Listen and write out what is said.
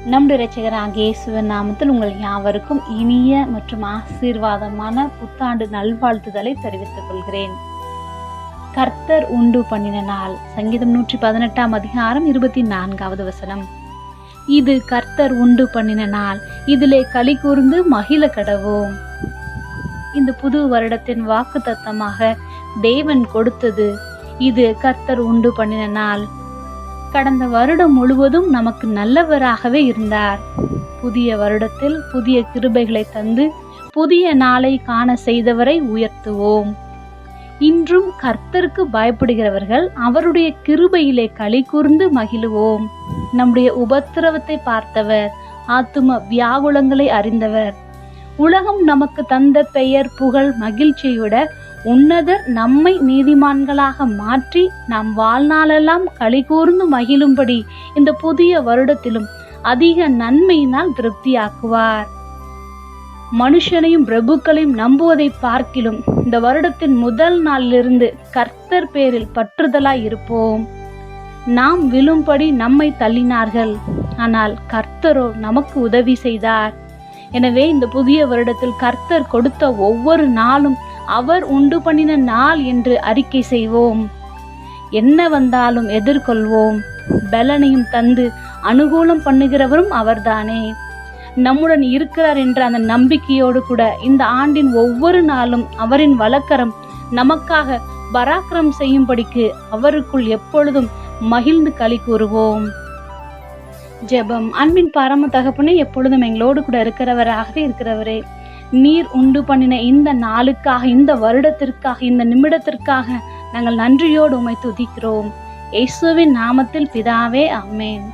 நம்முடைய இரட்சகராகிய இயேசுவின் நாமத்தில் உங்கள் யாவருக்கும் இனிய மற்றும் ஆசீர்வாதமான புத்தாண்டு நல்வாழ்த்துதலை தெரிவித்துக் கொள்கிறேன். கர்த்தர் உண்டு பண்ணின நாள். சங்கீதம் 118 அதிகாரம் 24வது வசனம். இது கர்த்தர் உண்டு பண்ணின நாள், இதிலே களி கூர்ந்து மகிழ கடவோம். இந்த புது வருடத்தின் வாக்கு தத்தமாக தேவன் கொடுத்தது இது கர்த்தர் உண்டு பண்ணின நாள். கடந்த வருடம் முழுவதும் நமக்கு நல்லவராகவே இருந்தார். புதிய வருடத்தில் புதிய கிருபைகளை தந்து புதிய நாளை காண செய்தவரை உயர்த்துவோம். இன்றும் கர்த்தருக்கு பயப்படுகிறவர்கள் அவருடைய கிருபையிலே களி கூர்ந்து மகிழுவோம். நம்முடைய உபத்திரவத்தை பார்த்தவர், ஆத்தும வியாகுலங்களை அறிந்தவர். உலகம் நமக்கு தந்த பெயர் புகழ் மகிழ்ச்சியோட உன்னதர் நம்மை நீதிமான்களாக மாற்றி நாம் வாழ்நாளெல்லாம் களி கூர்ந்து மகிழும்படி இந்த புதிய வருடத்திலும் அதிக நன்மையினால் திருப்தியாக்குவார். மனுஷனையும் பிரபுக்களையும் நம்புவதை பார்க்கிலும் இந்த வருடத்தின் முதல் நாளிலிருந்து கர்த்தர் பேரில் பற்றுதலாய் இருப்போம். நாம் விழும்படி நம்மை தள்ளினார்கள், ஆனால் கர்த்தரோ நமக்கு உதவி செய்தார். எனவே இந்த புதிய வருடத்தில் கர்த்தர் கொடுத்த ஒவ்வொரு நாளும் அவர் உண்டு பண்ணின நாள் என்று அறிக்கை செய்வோம். என்ன வந்தாலும் எதிர்கொள்வோம். பலனையும் தந்து அனுகூலம் பண்ணுகிறவரும் அவர்தானே. நம்முடன் இருக்கிறார் என்ற அந்த நம்பிக்கையோடு கூட இந்த ஆண்டின் ஒவ்வொரு நாளும் அவரின் வலக்கரம் நமக்காக பராக்கிரம் செய்யும்படிக்கு அவருக்குள் எப்பொழுதும் மகிழ்ந்து களி கூறுவோம். ஜெபம். அன்பின் பரம தகப்பனே, எப்பொழுதும் எங்களோடு கூட இருக்கிறவராகவே இருக்கிறவரே, நீர் உண்டு பண்ணின இந்த நாளுக்காக, இந்த வருடத்திற்காக, இந்த நிமிடத்திற்காக நாங்கள் நன்றியோடு உம்மை துதிக்கிறோம். இயேசுவின் நாமத்தில் பிதாவே, ஆமென்.